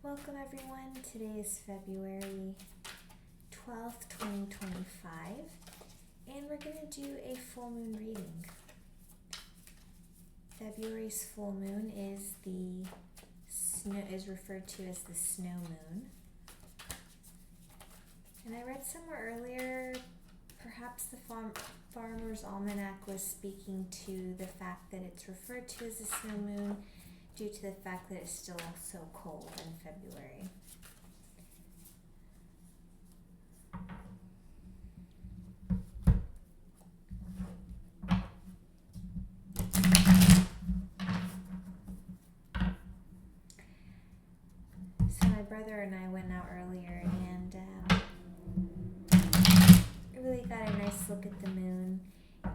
Welcome everyone. Today is February 12th, 2025, and we're going to do a full moon reading. February's full moon is referred to as the snow moon. And I read somewhere earlier, perhaps the Farmer's Almanac was speaking to the fact that it's referred to as a snow moon due to the fact that it's still so cold in February. So my brother and I went out earlier and really got a nice look at the moon,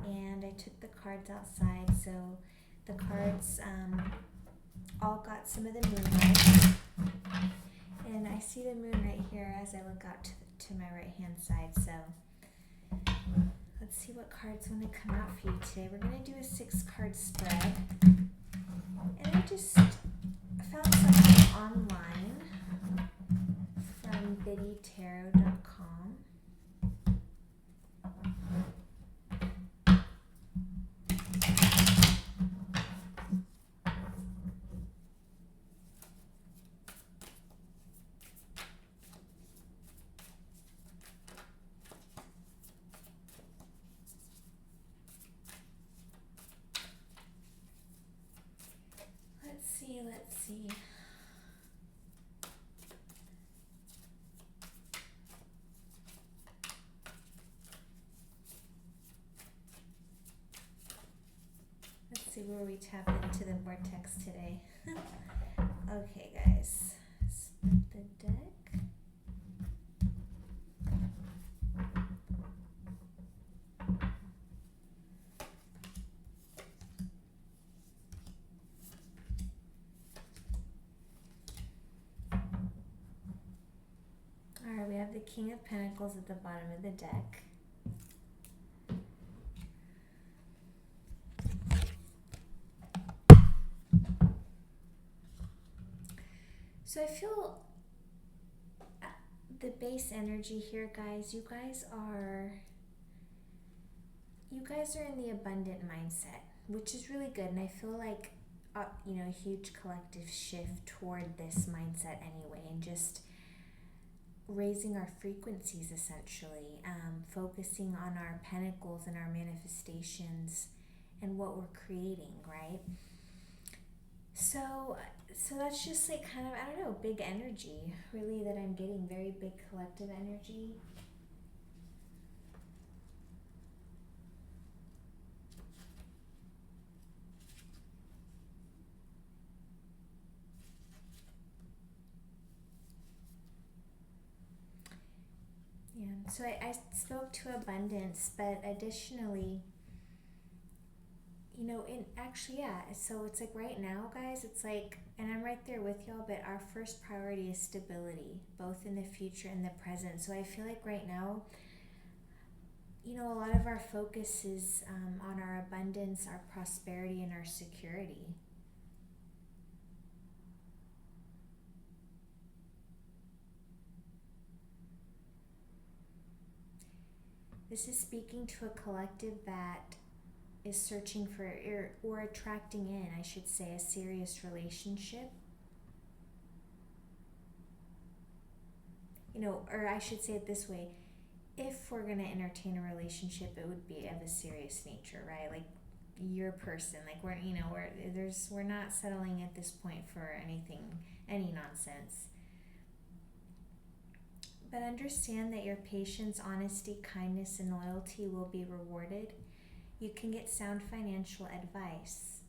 and I took the cards outside, so the cards all got some of the moonlight, and I see the moon right here as I look out to my right hand side. So let's see what cards want to come out for you today. We're going to do a 6-card spread, and I just found something online from biddytarot.com. Let's see. Let's see where we tap into the vortex today. Okay, guys. Split the deck. Alright, we have the King of Pentacles at the bottom of the deck. So I feel the base energy here, guys. You guys are in the abundant mindset, which is really good, and I feel like a huge collective shift toward this mindset anyway, and just raising our frequencies, essentially, focusing on our pentacles and our manifestations and what we're creating, right? So that's just like kind of, I don't know, big energy really that I'm getting, very big collective energy. Yeah, so I spoke to abundance, but additionally, so it's like right now, guys, it's like, and I'm right there with y'all, but our first priority is stability, both in the future and the present. So I feel like right now, a lot of our focus is on our abundance, our prosperity, and our security. This is speaking to a collective that is searching for or attracting in, I should say, a serious relationship. Or I should say it this way, if we're going to entertain a relationship, it would be of a serious nature, right? Like your person, like we're not settling at this point for any nonsense. But understand that your patience, honesty, kindness, and loyalty will be rewarded. You can get sound financial advice,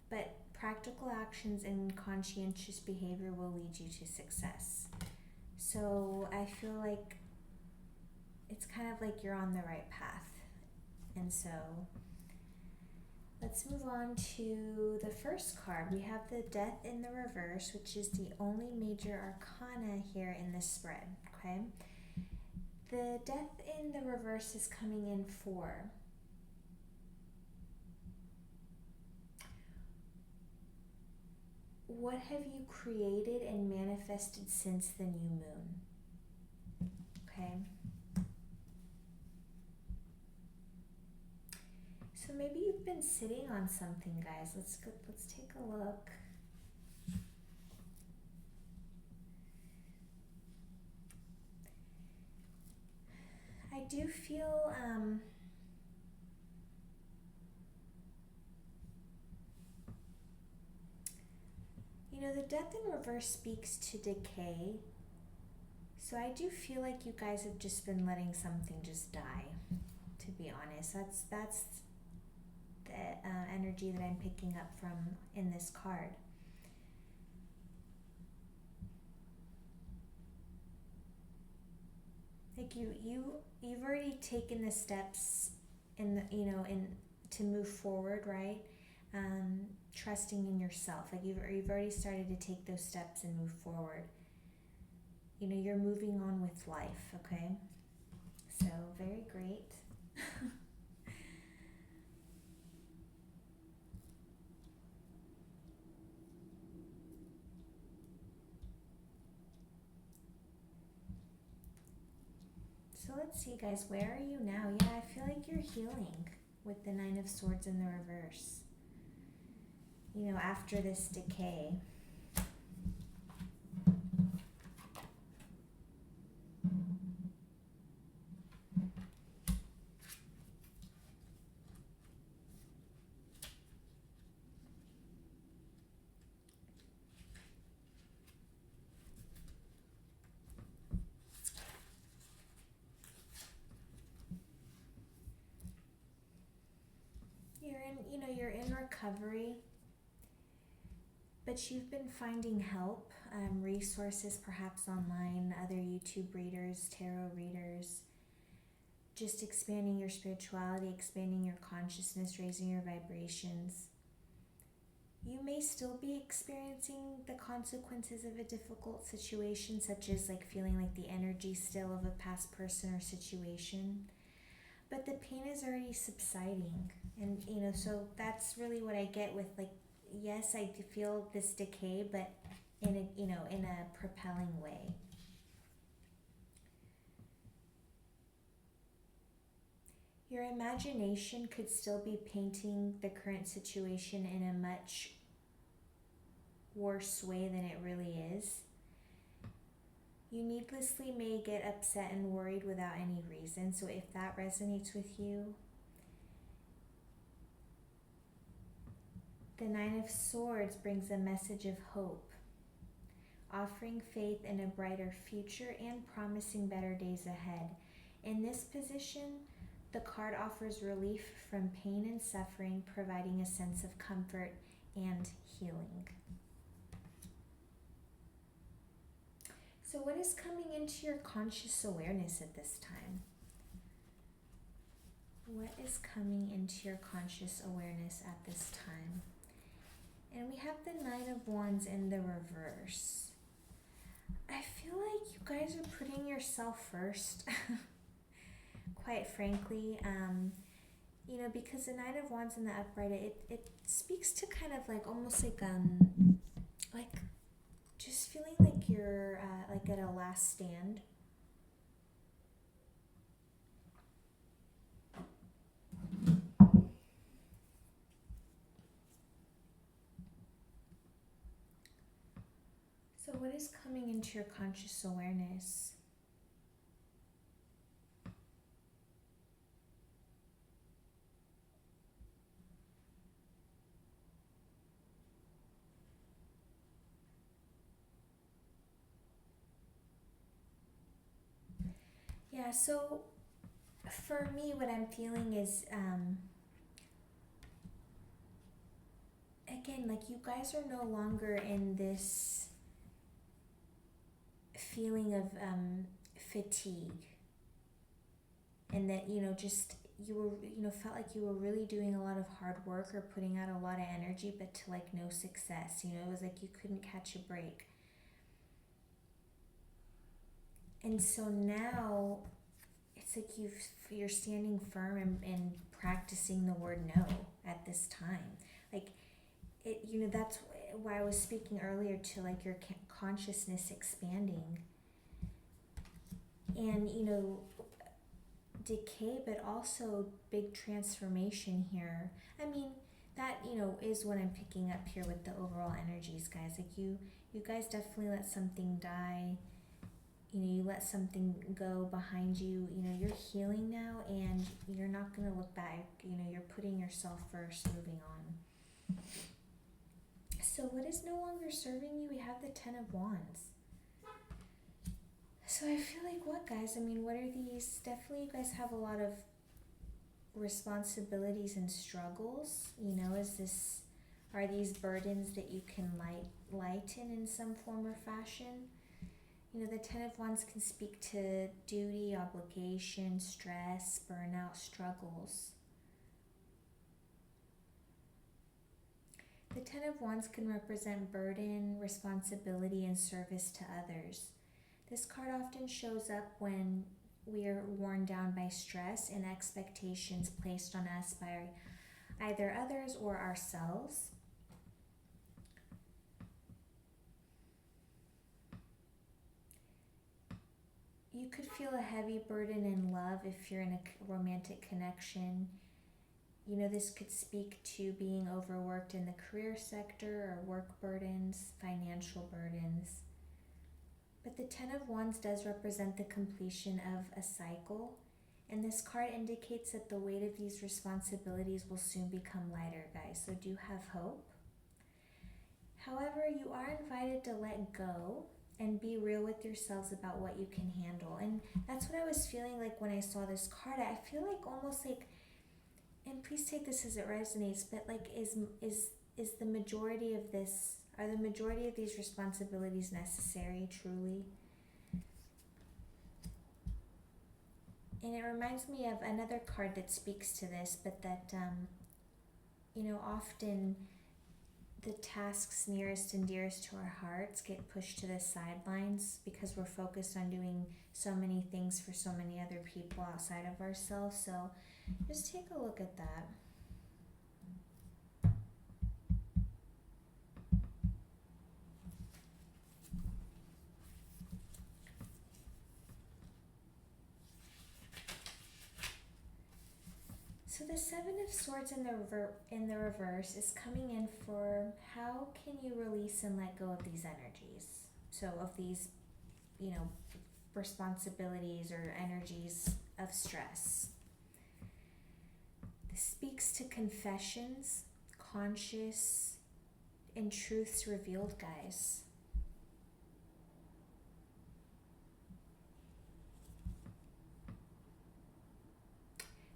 but practical actions and conscientious behavior will lead you to success. So I feel like it's kind of like you're on the right path. And so let's move on to the first card. We have the Death in the reverse, which is the only major arcana here in this spread, okay? The Death in the reverse is coming in for what have you created and manifested manifested since the new moon. Okay? So maybe you've been sitting on something, guys. Let's take a look. I do feel the death in reverse speaks to decay. So I do feel like you guys have just been letting something just die, to be honest. That's the energy that I'm picking up from in this card. Like you've already taken the steps in to move forward, right? Trusting in yourself. Like you've already started to take those steps and move forward. You're moving on with life, okay? So very great. So let's see, guys, where are you now? Yeah, I feel like you're healing with the Nine of Swords in the reverse. After this decay. You're in recovery, but you've been finding help, resources perhaps online, other YouTube readers, tarot readers, just expanding your spirituality, expanding your consciousness, raising your vibrations. You may still be experiencing the consequences of a difficult situation, such as like feeling like the energy still of a past person or situation. But the pain is already subsiding. And, so that's really what I get with, like, yes, I do feel this decay, but in a propelling way. Your imagination could still be painting the current situation in a much worse way than it really is. You needlessly may get upset and worried without any reason. So if that resonates with you, the Nine of Swords brings a message of hope, offering faith in a brighter future and promising better days ahead. In this position, the card offers relief from pain and suffering, providing a sense of comfort and healing. So what is coming into your conscious awareness at this time? What is coming into your conscious awareness at this time? And we have the Nine of Wands in the reverse. I feel like you guys are putting yourself first, quite frankly. Because the Nine of Wands in the upright, it speaks to kind of like almost like just feeling like you're like at a last stand. So what is coming into your conscious awareness? Yeah, so for me, what I'm feeling is, again, like you guys are no longer in this feeling of fatigue. And that, just you were, felt like you were really doing a lot of hard work or putting out a lot of energy, but to like no success. It was like you couldn't catch a break. And so now it's like you're standing firm and practicing the word no at this time. Like it, that's why I was speaking earlier to like your consciousness expanding. And, decay, but also big transformation here. I mean, that, is what I'm picking up here with the overall energies, guys. Like you guys definitely let something die. You let something go behind you. You're healing now, and you're not going to look back. You're putting yourself first, moving on. So what is no longer serving you? We have the Ten of Wands. So I feel like what, guys? I mean, what are these? Definitely you guys have a lot of responsibilities and struggles. Are these burdens that you can lighten in some form or fashion? The Ten of Wands can speak to duty, obligation, stress, burnout, struggles. The Ten of Wands can represent burden, responsibility, and service to others. This card often shows up when we are worn down by stress and expectations placed on us by either others or ourselves. You could feel a heavy burden in love if you're in a romantic connection. This could speak to being overworked in the career sector or work burdens, financial burdens. But the Ten of Wands does represent the completion of a cycle, and this card indicates that the weight of these responsibilities will soon become lighter, guys, so do have hope. However, you are invited to let go and be real with yourselves about what you can handle. And that's what I was feeling like when I saw this card. I feel like almost like, and please take this as it resonates, but like is the majority of this, are the majority of these responsibilities necessary truly? And it reminds me of another card that speaks to this, but that often the tasks nearest and dearest to our hearts get pushed to the sidelines because we're focused on doing so many things for so many other people outside of ourselves. So just take a look at that. So the Seven of Swords in the reverse is coming in for how can you release and let go of these energies? So of these, responsibilities or energies of stress. This speaks to confessions, conscious, and truths revealed, guys.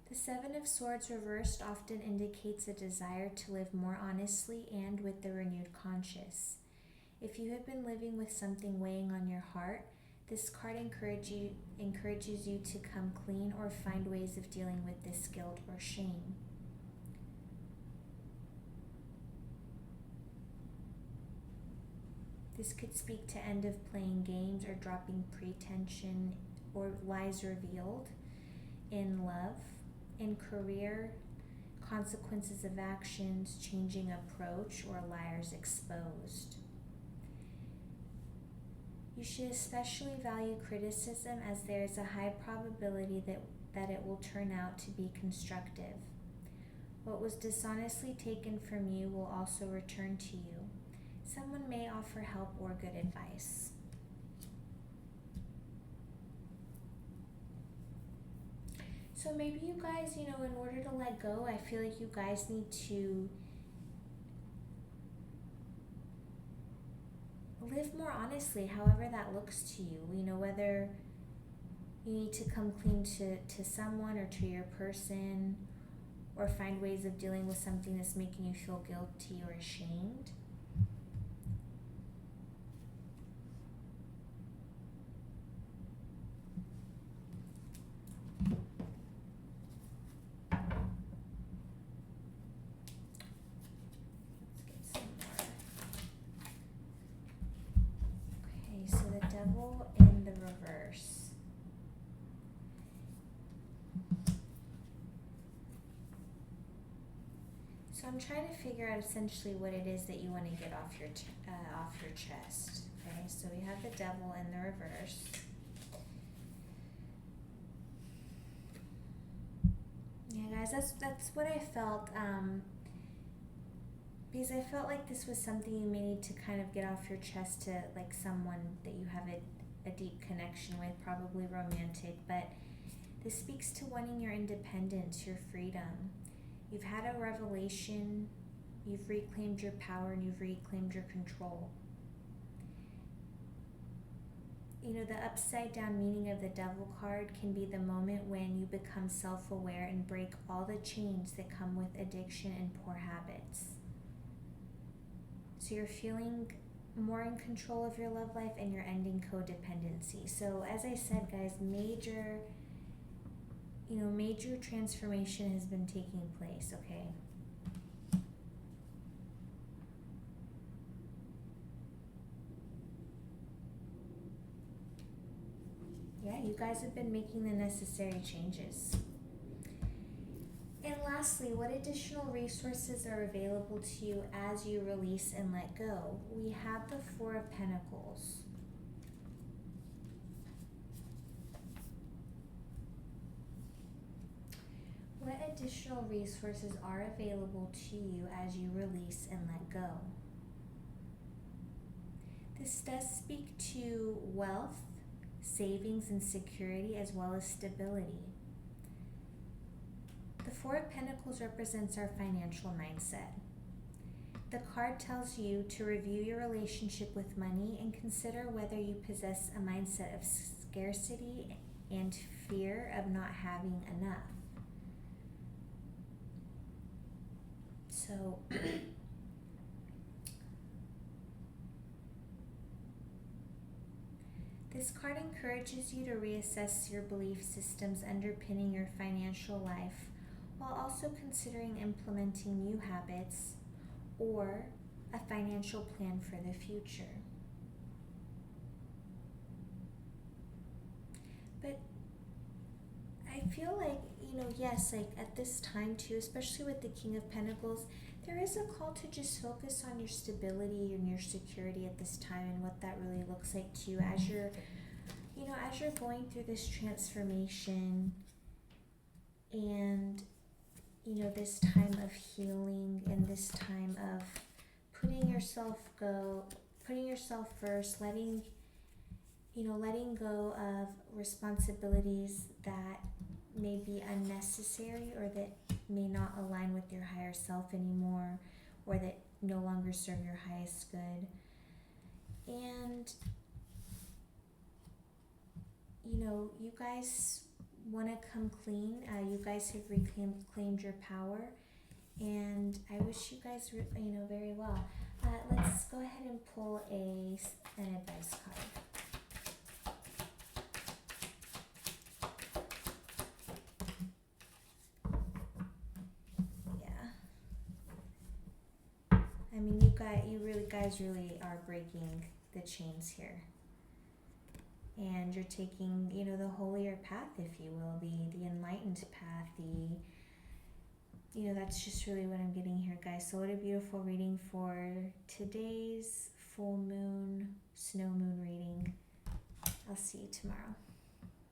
The Seven of Swords reversed often indicates a desire to live more honestly and with the renewed conscience. If you have been living with something weighing on your heart, this card encourages you to come clean or find ways of dealing with this guilt or shame. This could speak to end of playing games or dropping pretension or lies revealed in love, in career, consequences of actions, changing approach, or liars exposed. You should especially value criticism, as there is a high probability that it will turn out to be constructive. What was dishonestly taken from you will also return to you. Someone may offer help or good advice. So maybe you guys, in order to let go, I feel like you guys need to live more honestly, however that looks to you. Whether you need to come clean to someone or to your person, or find ways of dealing with something that's making you feel guilty or ashamed. Devil in the reverse. So So I'm trying to figure out essentially what it is that you want to get off your chest. Okay, so we have the Devil in the reverse. Yeah, guys, that's what I felt. Because I felt like this was something you may need to kind of get off your chest to like someone that you have a deep connection with, probably romantic. But this speaks to wanting your independence, your freedom. You've had a revelation, you've reclaimed your power, and you've reclaimed your control. You know, the upside down meaning of the Devil card can be the moment when you become self-aware and break all the chains that come with addiction and poor habits. So you're feeling more in control of your love life and you're ending codependency. So as I said, guys, major transformation has been taking place, okay? Yeah, you guys have been making the necessary changes. And lastly, what additional resources are available to you as you release and let go? We have the Four of Pentacles. What additional resources are available to you as you release and let go? This does speak to wealth, savings, and security, as well as stability. The Four of Pentacles represents our financial mindset. The card tells you to review your relationship with money and consider whether you possess a mindset of scarcity and fear of not having enough. So, this card encourages you to reassess your belief systems underpinning your financial life, while also considering implementing new habits or a financial plan for the future. But I feel like, yes, like at this time too, especially with the King of Pentacles, there is a call to just focus on your stability and your security at this time and what that really looks like to you as you're going through this transformation and this time of healing and this time of putting yourself first, letting go of responsibilities that may be unnecessary or that may not align with your higher self anymore, or that no longer serve your highest good. And you guys want to come clean. You guys have reclaimed your power, and I wish you guys very well. Let's go ahead and pull an advice card. I mean, you guys really are breaking the chains here. And you're taking, the holier path, if you will, the enlightened path, that's just really what I'm getting here, guys. So what a beautiful reading for today's full moon, snow moon reading. I'll see you tomorrow.